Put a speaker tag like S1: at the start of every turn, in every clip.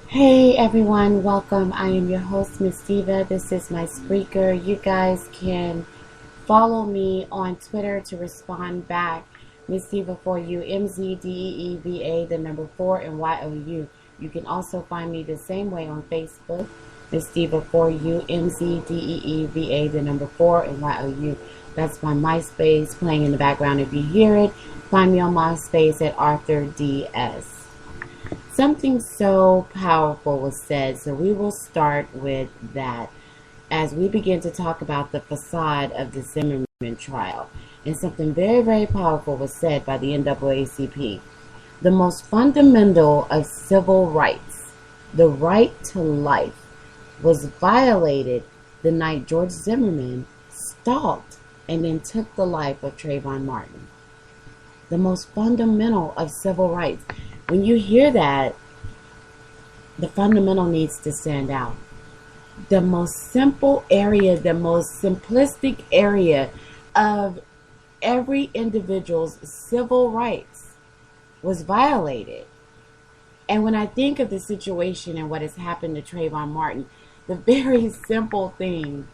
S1: Hey everyone, welcome. I am your host, Miss Diva. This is my Spreaker. You guys can follow me on Twitter to respond back. Miss Diva for you, MZDEEVA, the number 4, and YOU. You can also find me the same way on Facebook, Miss Diva for you, MZDEEVA, the number 4, and YOU. That's my MySpace playing in the background. If you hear it, find me on MySpace at Arthur DS. Something so powerful was said, so we will start with that as we begin to talk about the facade of the Zimmerman trial. And something very, very powerful was said by the NAACP. The most fundamental of civil rights, the right to life, was violated the night George Zimmerman stalked and then took the life of Trayvon Martin. The most fundamental of civil rights. When you hear that, the fundamental needs to stand out. The most simple area, the most simplistic area of every individual's civil rights was violated. And when I think of the situation and what has happened to Trayvon Martin, the very simple thing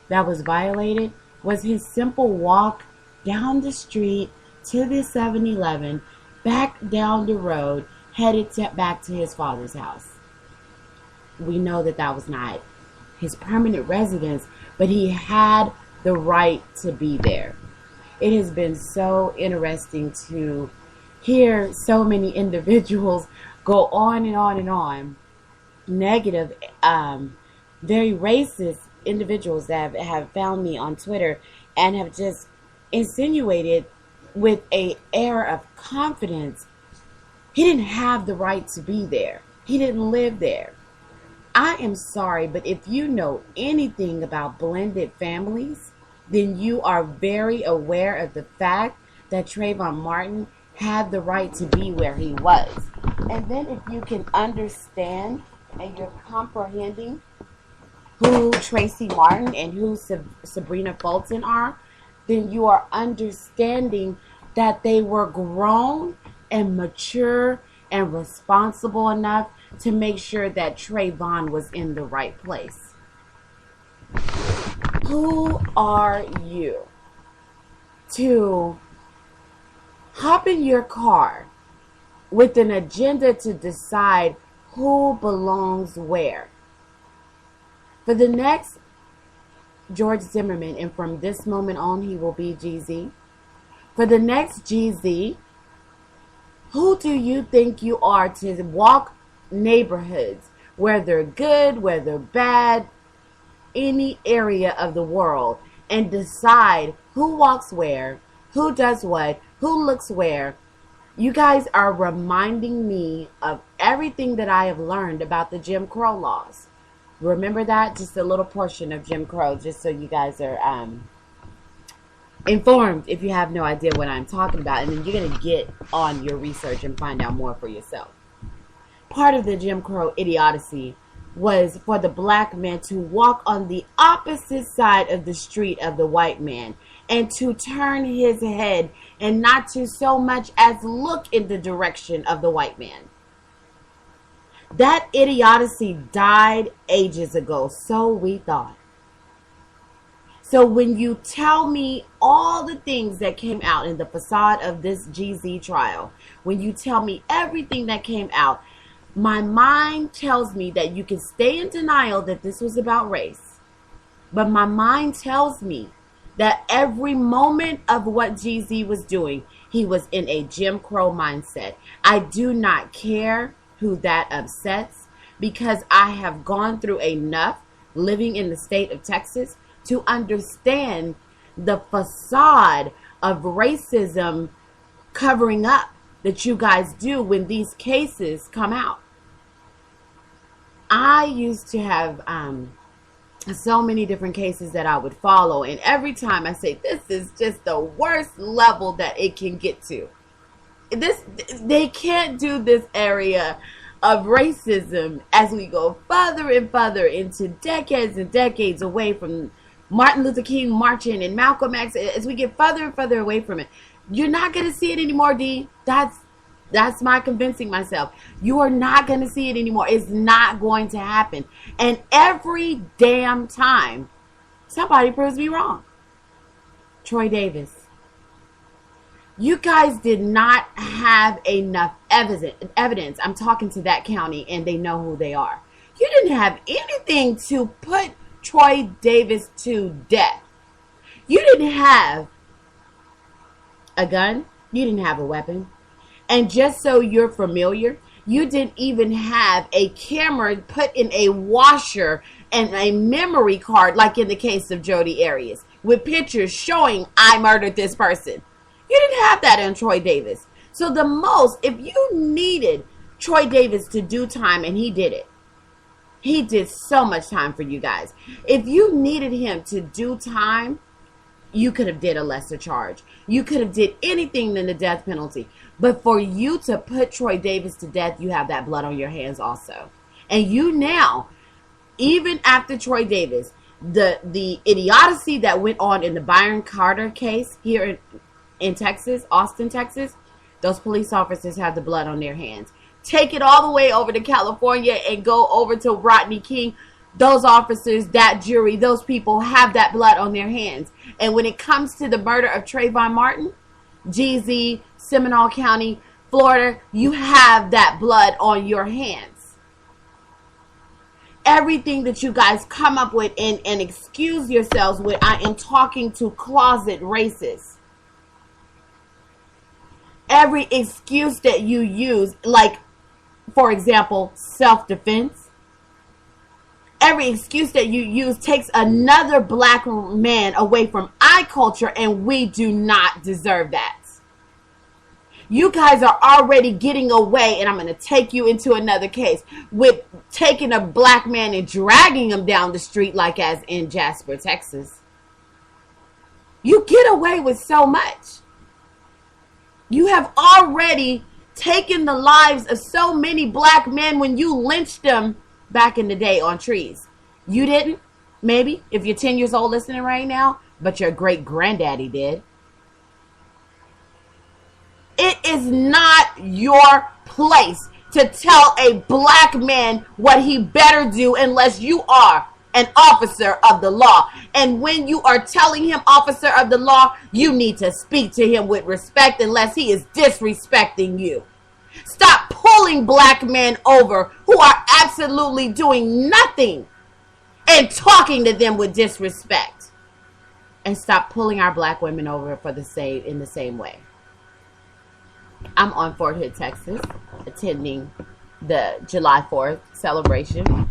S1: that was violated was his simple walk down the street to the 7-Eleven, back down the road, headed back to his father's house. We know that that was not his permanent residence, but he had the right to be there. It has been so interesting to hear so many individuals go on and on and on, negative, very racist individuals that have found me on Twitter and have just insinuated with an air of confidence, he didn't have the right to be there. He didn't live there. I am sorry, but if you know anything about blended families, then you are very aware of the fact that Trayvon Martin had the right to be where he was. And then if you can understand and you're comprehending who Tracy Martin and who Sabrina Fulton are, then you are understanding that they were grown and mature and responsible enough to make sure that Trayvon was in the right place. Who are you to hop in your car with an agenda to decide who belongs where? For the next George Zimmerman, and from this moment on he will be GZ. For the next GZ, who do you think you are to walk neighborhoods, whether good, whether bad, any area of the world, and decide who walks where, who does what, who looks where? You guys are reminding me of everything that I have learned about the Jim Crow laws. Remember that? Just a little portion of Jim Crow, just so you guys are informed if you have no idea what I'm talking about. And then you're going to get on your research and find out more for yourself. Part of the Jim Crow idiocy was for the black man to walk on the opposite side of the street of the white man and to turn his head and not to so much as look in the direction of the white man. That idiocy died ages ago, so we thought. So when you tell me all the things that came out in the facade of this GZ trial, when you tell me everything that came out, my mind tells me that you can stay in denial that this was about race. But my mind tells me that every moment of what GZ was doing, he was in a Jim Crow mindset. I do not care who that upsets, because I have gone through enough living in the state of Texas to understand the facade of racism covering up that you guys do when these cases come out. I used to have so many different cases that I would follow, and every time I say this is just the worst level that it can get to. They can't do this area of racism as we go further and further into decades and decades away from Martin Luther King marching and Malcolm X. As we get further and further away from it, you're not going to see it anymore, D. That's That's my convincing myself. You are not going to see it anymore. It's not going to happen. And every damn time, somebody proves me wrong. Troy Davis. You guys did not have enough evidence. I'm talking to that county and they know who they are. You didn't have anything to put Troy Davis to death. You didn't have a gun. You didn't have a weapon. And just so you're familiar, you didn't even have a camera put in a washer and a memory card like in the case of Jodi Arias with pictures showing I murdered this person. You didn't have that in Troy Davis. So the most, if you needed Troy Davis to do time, and he did it. He did so much time for you guys. If you needed him to do time, you could have did a lesser charge. You could have did anything than the death penalty. But for you to put Troy Davis to death, you have that blood on your hands also. And you now, even after Troy Davis, the idiocy that went on in the Byron Carter case here in Texas, Austin, Texas, those police officers have the blood on their hands. Take it all the way over to California and go over to Rodney King. Those officers, that jury, those people have that blood on their hands. And when it comes to the murder of Trayvon Martin, GZ, Seminole County, Florida, you have that blood on your hands. Everything that you guys come up with and excuse yourselves with, I am talking to closet racists. Every excuse that you use, like, for example, self-defense. Every excuse that you use takes another black man away from our culture, and we do not deserve that. You guys are already getting away, and I'm going to take you into another case, with taking a black man and dragging him down the street like as in Jasper, Texas. You get away with so much. You have already taken the lives of so many black men when you lynched them back in the day on trees. You didn't, maybe, if you're 10 years old listening right now, but your great granddaddy did. It is not your place to tell a black man what he better do unless you are an officer of the law. And when you are telling him officer of the law, you need to speak to him with respect unless he is disrespecting you. Stop pulling black men over who are absolutely doing nothing and talking to them with disrespect. And stop pulling our black women over for in the same way. I'm on Fort Hood, Texas, attending the July 4th celebration.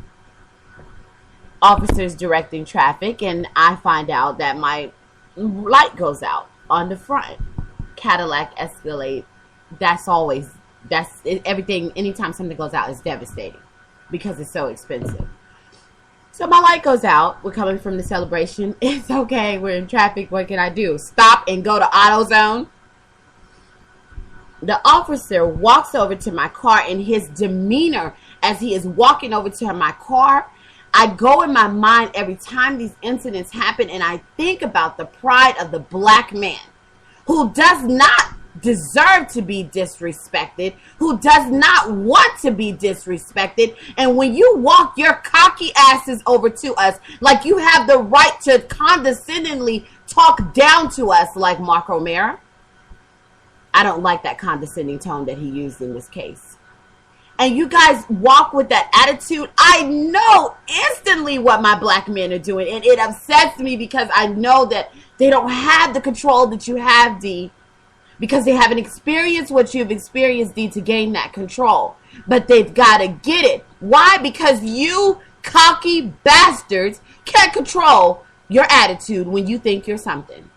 S1: Officers directing traffic, and I find out that my light goes out on the front. Cadillac Escalade. That's everything. Anytime something goes out, it's devastating because it's so expensive. So my light goes out. We're coming from the celebration. It's okay. We're in traffic. What can I do? Stop and go to AutoZone. The officer walks over to my car, and his demeanor as he is walking over to my car, I go in my mind every time these incidents happen, and I think about the pride of the black man who does not deserve to be disrespected, who does not want to be disrespected. And when you walk your cocky asses over to us like you have the right to condescendingly talk down to us like Mark O'Mara, I don't like that condescending tone that he used in this case. And you guys walk with that attitude. I know instantly what my black men are doing. And it upsets me because I know that they don't have the control that you have, D. Because they haven't experienced what you've experienced, D, to gain that control. But they've got to get it. Why? Because you cocky bastards can't control your attitude when you think you're something.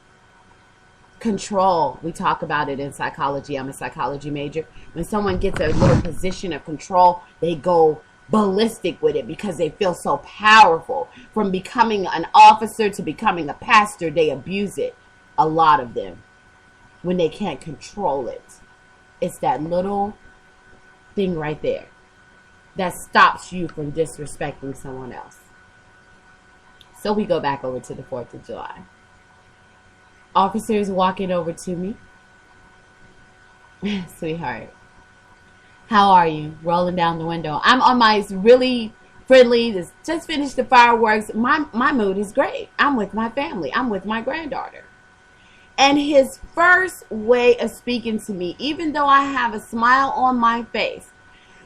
S1: Control. We talk about it in psychology. I'm a psychology major. When someone gets a little position of control, they go ballistic with it because they feel so powerful. From becoming an officer to becoming a pastor, they abuse it. A lot of them. When they can't control it. It's that little thing right there that stops you from disrespecting someone else. So we go back over to the 4th of July. Officers walking over to me. Sweetheart, How are you? Rolling down the window. I'm on my really friendly, just finished the fireworks. My mood is great. I'm with my family. I'm with my granddaughter. And his first way of speaking to me, even though I have a smile on my face,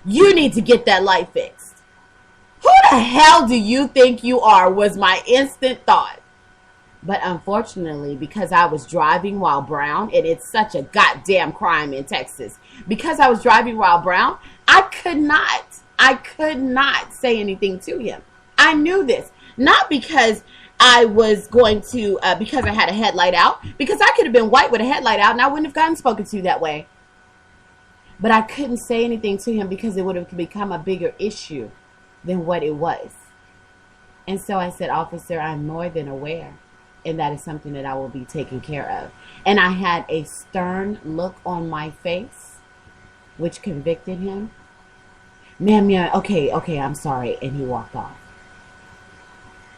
S1: you need to get that light fixed. Who the hell do you think you are, was my instant thought. But unfortunately, because I was driving while brown, and it's such a goddamn crime in Texas, because I was driving while brown, I could not say anything to him. I knew this. Not because I was going to, because I had a headlight out, because I could have been white with a headlight out and I wouldn't have gotten spoken to that way. But I couldn't say anything to him because it would have become a bigger issue than what it was. And so I said, officer, I'm more than aware. And that is something that I will be taking care of. And I had a stern look on my face, which convicted him. Ma'am, yeah, okay, I'm sorry. And he walked off.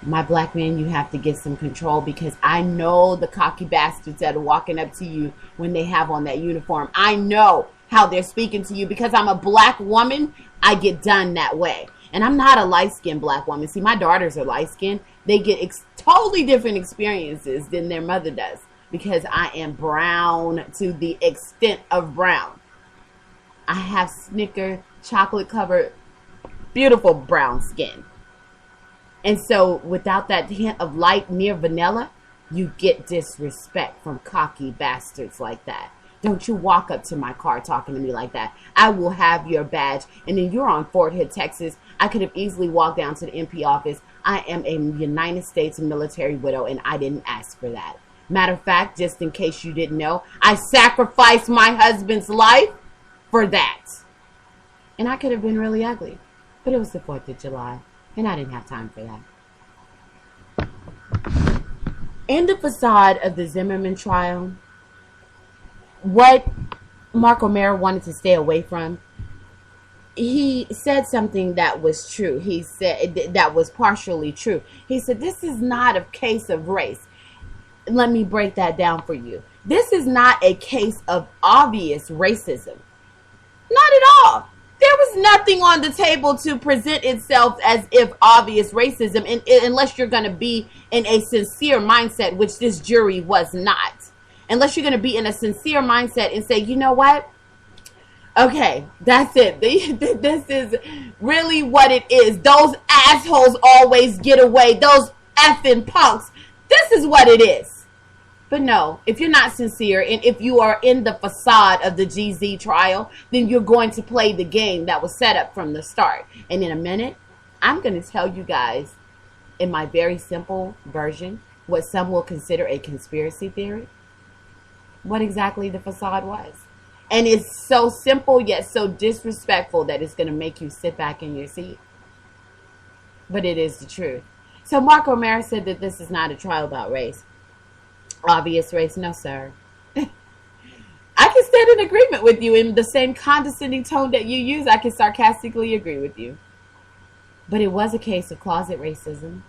S1: My black man, you have to get some control, because I know the cocky bastards that are walking up to you when they have on that uniform. I know how they're speaking to you, because I'm a black woman. I get done that way. And I'm not a light-skinned black woman. See, my daughters are light-skinned. They get totally different experiences than their mother does, because I am brown to the extent of brown. I have Snicker, chocolate-covered, beautiful brown skin. And so without that hint of light near vanilla, you get disrespect from cocky bastards like that. Don't you walk up to my car talking to me like that. I will have your badge. And then you're on Fort Hood, Texas. I could have easily walked down to the MP office. I am a United States military widow, and I didn't ask for that. Matter of fact, just in case you didn't know, I sacrificed my husband's life for that. And I could have been really ugly. But it was the 4th of July, and I didn't have time for that. In the facade of the Zimmerman trial, what Mark O'Mara wanted to stay away from, he said something that was true. He said that was partially true. He said, this is not a case of race. Let me break that down for you. This is not a case of obvious racism. Not at all. There was nothing on the table to present itself as if obvious racism, unless you're going to be in a sincere mindset, which this jury was not. Unless you're going to be in a sincere mindset and say, you know what? Okay, that's it. This is really what it is. Those assholes always get away. Those effing punks. This is what it is. But no, if you're not sincere, and if you are in the facade of the GZ trial, then you're going to play the game that was set up from the start. And in a minute, I'm going to tell you guys, in my very simple version, what some will consider a conspiracy theory, what exactly the facade was. And it's so simple yet so disrespectful that it's going to make you sit back in your seat. But it is the truth. So Mark O'Mara said that this is not a trial about race. Obvious race? No, sir. I can stand in agreement with you in the same condescending tone that you use. I can sarcastically agree with you. But it was a case of closet racism.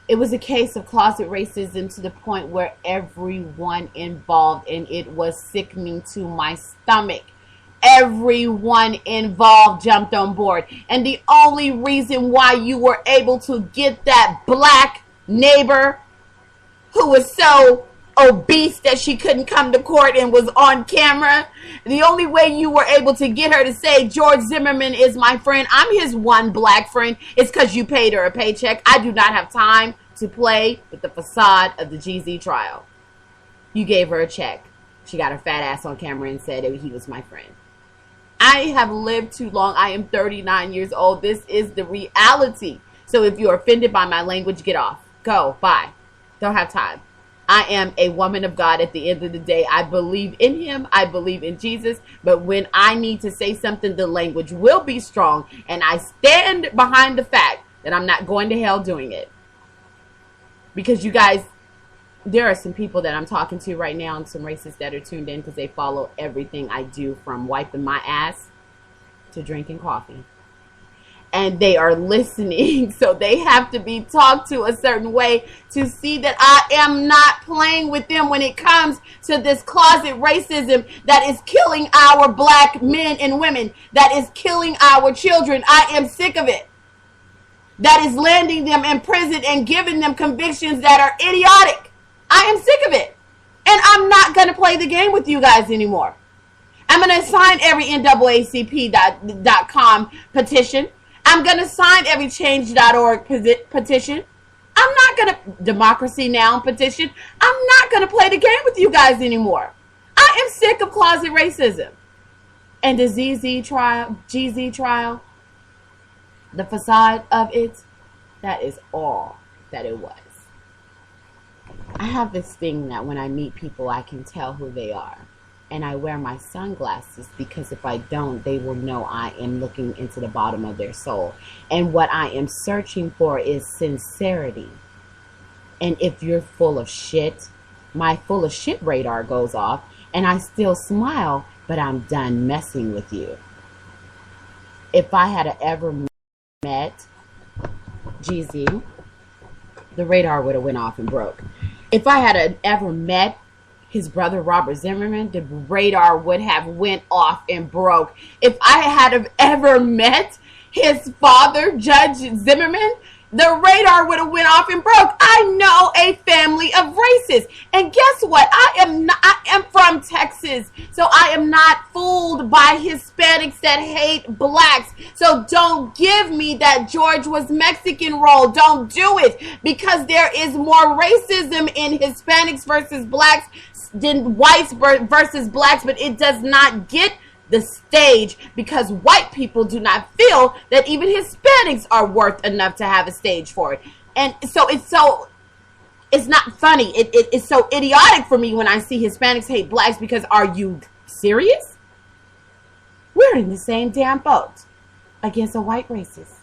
S1: It was a case of closet racism to the point where everyone involved, and it was sickening to my stomach, everyone involved jumped on board. And the only reason why you were able to get that black neighbor who was so obese that she couldn't come to court and was on camera, the only way you were able to get her to say George Zimmerman is my friend, I'm his one black friend, is because you paid her a paycheck. I do not have time to play with the facade of the GZ trial. You gave her a check. She got her fat ass on camera and said he was my friend. I have lived too long. I am 39 years old. This is the reality. So if you're offended by my language, get off. Go. Bye. Don't have time. I am a woman of God at the end of the day. I believe in him. I believe in Jesus. But when I need to say something, the language will be strong. And I stand behind the fact that I'm not going to hell doing it. Because you guys, there are some people that I'm talking to right now, and some racists that are tuned in because they follow everything I do, from wiping my ass to drinking coffee. and they are listening. So they have to be talked to a certain way to see that I am not playing with them when it comes to this closet racism that is killing our black men and women, that is killing our children. I am sick of it. That is landing them in prison and giving them convictions that are idiotic. I am sick of it. And I'm not going to play the game with you guys anymore. I'm going to sign every NAACP.com petition. I'm going to sign every change.org petition. I'm not going to Democracy Now! Petition. I'm not going to play the game with you guys anymore. I am sick of closet racism. And the GZ trial, the facade of it, that is all that it was. I have this thing that when I meet people, I can tell who they are. And I wear my sunglasses because if I don't, they will know I am looking into the bottom of their soul. And what I am searching for is sincerity. And if you're full of shit, my full of shit radar goes off and I still smile, but I'm done messing with you. If I had ever met GZ, the radar would have went off and broke. If I had ever met his brother Robert Zimmerman, the radar would have went off and broke. If I had ever met his father, Judge Zimmerman, the radar would have went off and broke. I know a family of racists. And guess what? I am from Texas. So I am not fooled by Hispanics that hate blacks. So don't give me that George was Mexican role. Don't do it. Because there is more racism in Hispanics versus blacks than whites versus blacks. But it does not get the stage because white people do not feel that even Hispanics are worth enough to have a stage for it. And so it's not funny. It's so idiotic for me when I see Hispanics hate blacks because are you serious? We're in the same damn boat against a white racist.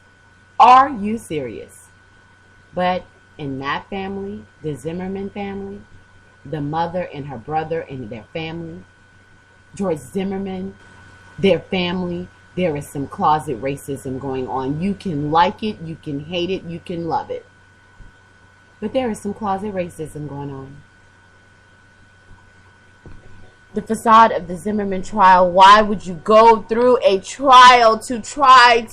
S1: Are you serious? But in that family, the Zimmerman family, the mother and her brother and their family, George Zimmerman, their family, there is some closet racism going on. You can like it, you can hate it, you can love it. But there is some closet racism going on. The facade of the Zimmerman trial, why would you go through a trial to try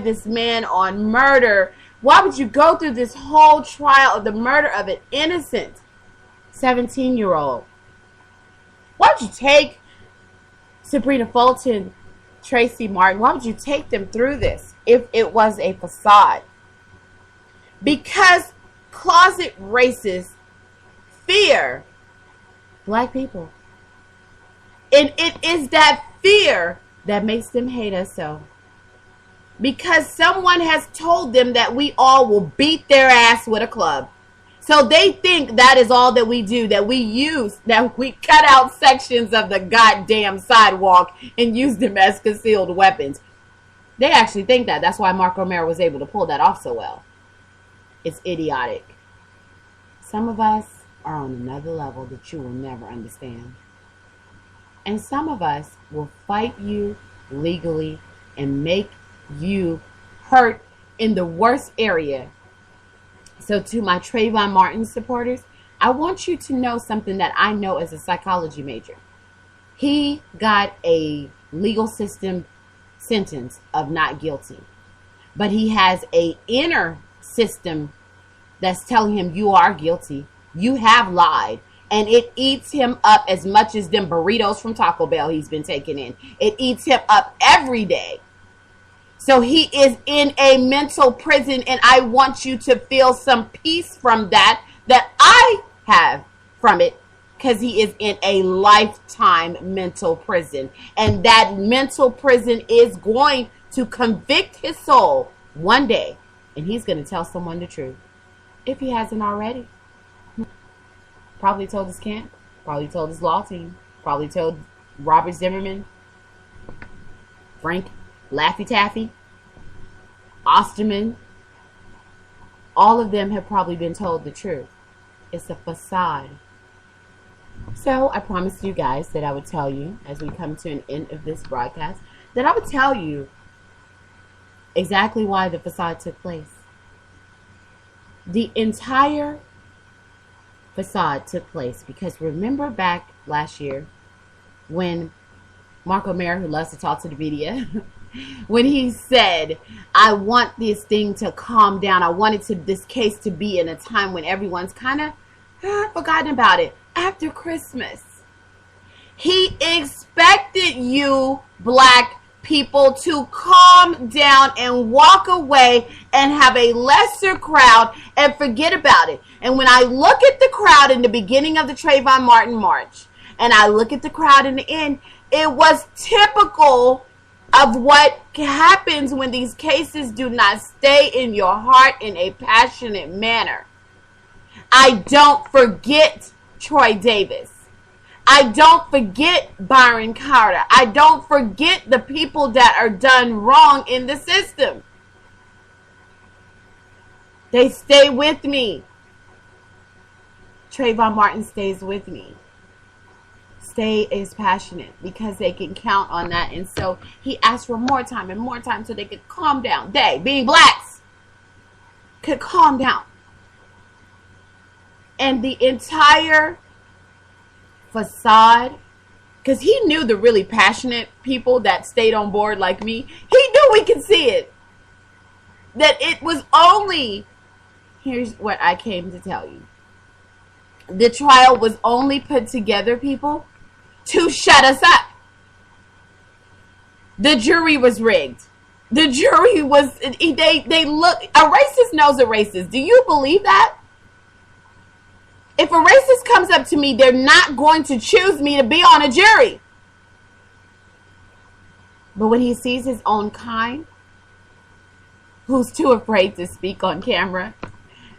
S1: this man on murder? Why would you go through this whole trial of the murder of an innocent 17-year-old? Why would you take Sabrina Fulton, Tracy Martin, why would you take them through this if it was a facade? Because closet racists fear black people. And it is that fear that makes them hate us so. Because someone has told them that we all will beat their ass with a club. So they think that is all that we do, that we cut out sections of the goddamn sidewalk and use them as concealed weapons. They actually think that. That's why Mark Romero was able to pull that off so well. It's idiotic. Some of us are on another level that you will never understand. And some of us will fight you legally and make you hurt in the worst area. So to my Trayvon Martin supporters, I want you to know something that I know as a psychology major. He got a legal system sentence of not guilty. But he has an inner system that's telling him you are guilty. You have lied. And it eats him up as much as them burritos from Taco Bell he's been taking in. It eats him up every day. So he is in a mental prison, and I want you to feel some peace from that I have from it, because he is in a lifetime mental prison. And that mental prison is going to convict his soul one day, and he's going to tell someone the truth, if he hasn't already. Probably told his camp, probably told his law team, probably told Robert Zimmerman, Frank Laffy Taffy, Osterman. All of them have probably been told the truth. It's a facade. So I promised you guys that I would tell you, as we come to an end of this broadcast, that I would tell you exactly why the facade took place. The entire facade took place because remember back last year when Marco Mayer, who loves to talk to the media, when he said, I want this thing to calm down. I wanted this case to be in a time when everyone's kind of forgotten about it after Christmas. He expected you black people to calm down and walk away and have a lesser crowd and forget about it. And when I look at the crowd in the beginning of the Trayvon Martin March, and I look at the crowd in the end, it was typical of what happens when these cases do not stay in your heart in a passionate manner. I don't forget Troy Davis. I don't forget Byron Carter. I don't forget the people that are done wrong in the system. They stay with me. Trayvon Martin stays with me. Stay is passionate because they can count on that. And so he asked for more time and more time so they could calm down. They, being blacks, could calm down. And the entire facade, because he knew the really passionate people that stayed on board like me, he knew we could see it. That it was only, here's what I came to tell you. The trial was only put together, people, to shut us up. The jury was rigged. The jury was, they look, a racist knows a racist. Do you believe that? If a racist comes up to me, they're not going to choose me to be on a jury. But when he sees his own kind, who's too afraid to speak on camera,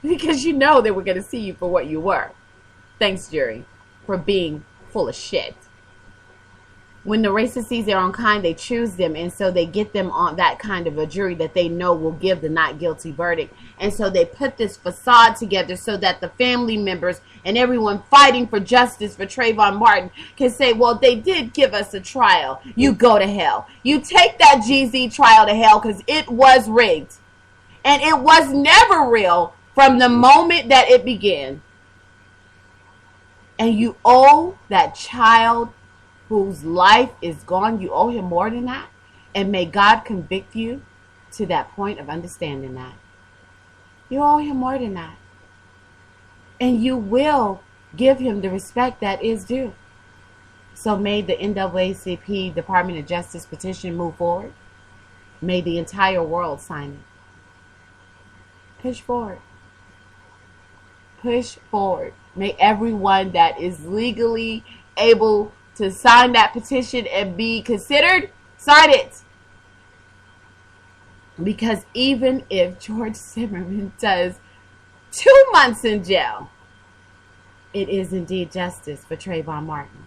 S1: because you know they were going to see you for what you were. Thanks, jury, for being full of shit. When the racist sees their own kind, they choose them, and so they get them on that kind of a jury that they know will give the not guilty verdict. And so they put this facade together so that the family members and everyone fighting for justice for Trayvon Martin can say, well, they did give us a trial. You go to hell. You take that GZ trial to hell because it was rigged. And it was never real from the moment that it began. And you owe that child whose life is gone, you owe him more than that. And may God convict you to that point of understanding that. You owe him more than that. And you will give him the respect that is due. So may the NAACP Department of Justice petition move forward. May the entire world sign it. Push forward. Push forward. May everyone that is legally able to sign that petition and be considered, sign it. Because even if George Zimmerman does 2 months in jail, it is indeed justice for Trayvon Martin.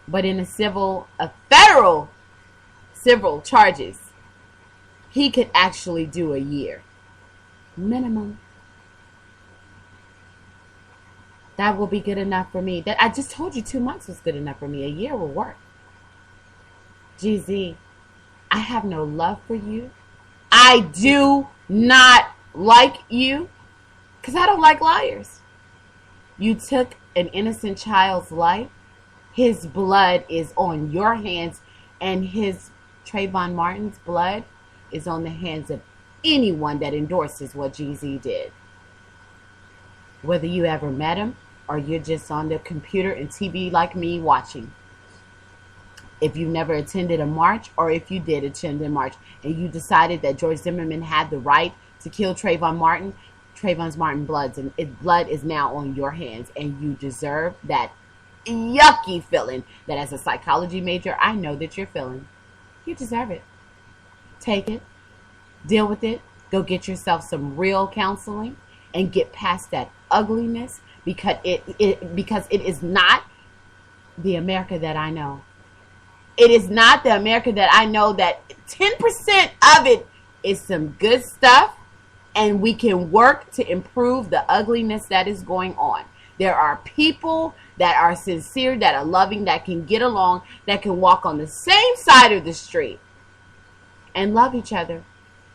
S1: But in a federal civil charges, he could actually do a year. Minimum. That will be good enough for me. That I just told you 2 months was good enough for me. A year will work. GZ, I have no love for you. I do not like you because I don't like liars. You took an innocent child's life. His blood is on your hands, and Trayvon Martin's blood is on the hands of anyone that endorses what GZ did. Whether you ever met him or you're just on the computer and TV like me watching. If you never attended a march, or if you did attend a march and you decided that George Zimmerman had the right to kill Trayvon Martin, Trayvon Martin's blood is now on your hands, and you deserve that yucky feeling that as a psychology major, I know that you're feeling. You deserve it. Take it. Deal with it. Go get yourself some real counseling and get past that ugliness, because it is not the America that I know. It is not the America that I know, that 10% of it is some good stuff, and we can work to improve the ugliness that is going on. There are people that are sincere, that are loving, that can get along, that can walk on the same side of the street and love each other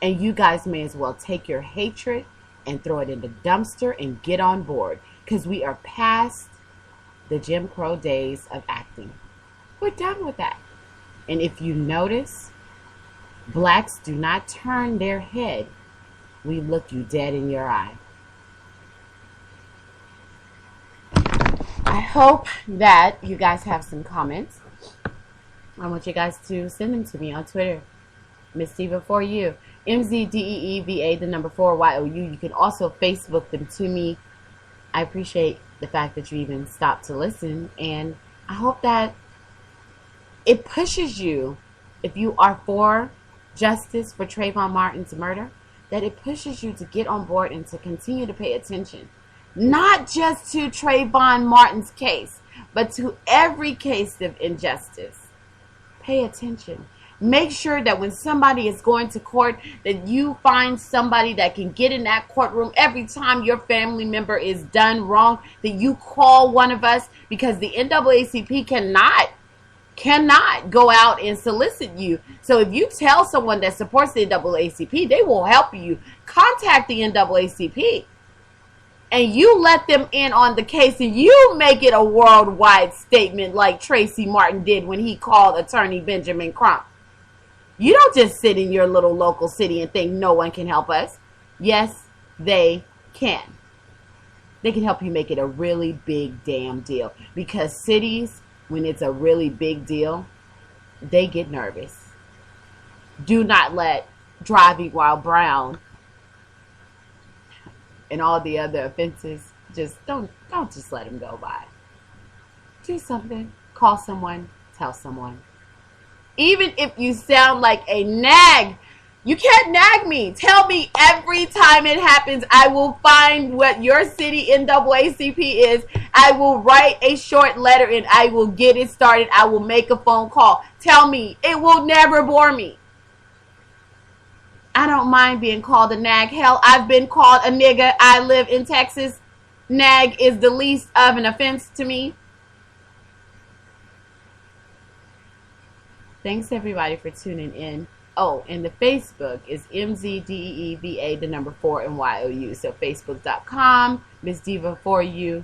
S1: And you guys may as well take your hatred and throw it in the dumpster and get on board, because we are past the Jim Crow days of acting. We're done with that. And if you notice, blacks do not turn their head. We look you dead in your eye. I hope that you guys have some comments. I want you guys to send them to me on Twitter. Miss Diva for you. MZDEEVA, the number 4, YOU. You can also Facebook them to me. I appreciate the fact that you even stopped to listen. And I hope that it pushes you, if you are for justice for Trayvon Martin's murder, that it pushes you to get on board and to continue to pay attention. Not just to Trayvon Martin's case, but to every case of injustice. Pay attention. Make sure that when somebody is going to court, that you find somebody that can get in that courtroom every time your family member is done wrong, that you call one of us, because the NAACP cannot go out and solicit you. So if you tell someone that supports the NAACP, they will help you. Contact the NAACP. And you let them in on the case, and you make it a worldwide statement like Tracy Martin did when he called attorney Benjamin Crump. You don't just sit in your little local city and think no one can help us. Yes, they can. They can help you make it a really big damn deal. Because cities, when it's a really big deal, they get nervous. Do not let driving while brown and all the other offenses, just don't just let them go by. Do something. Call someone. Tell someone. Even if you sound like a nag, you can't nag me. Tell me every time it happens. I will find what your city NAACP is. I will write a short letter and I will get it started. I will make a phone call. Tell me. It will never bore me. I don't mind being called a nag. Hell, I've been called a nigga. I live in Texas. Nag is the least of an offense to me. Thanks everybody for tuning in. Oh, and the Facebook is MZDEEVA, the number 4, and YOU. So Facebook.com, Miss Diva for you.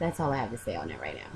S1: That's all I have to say on it right now.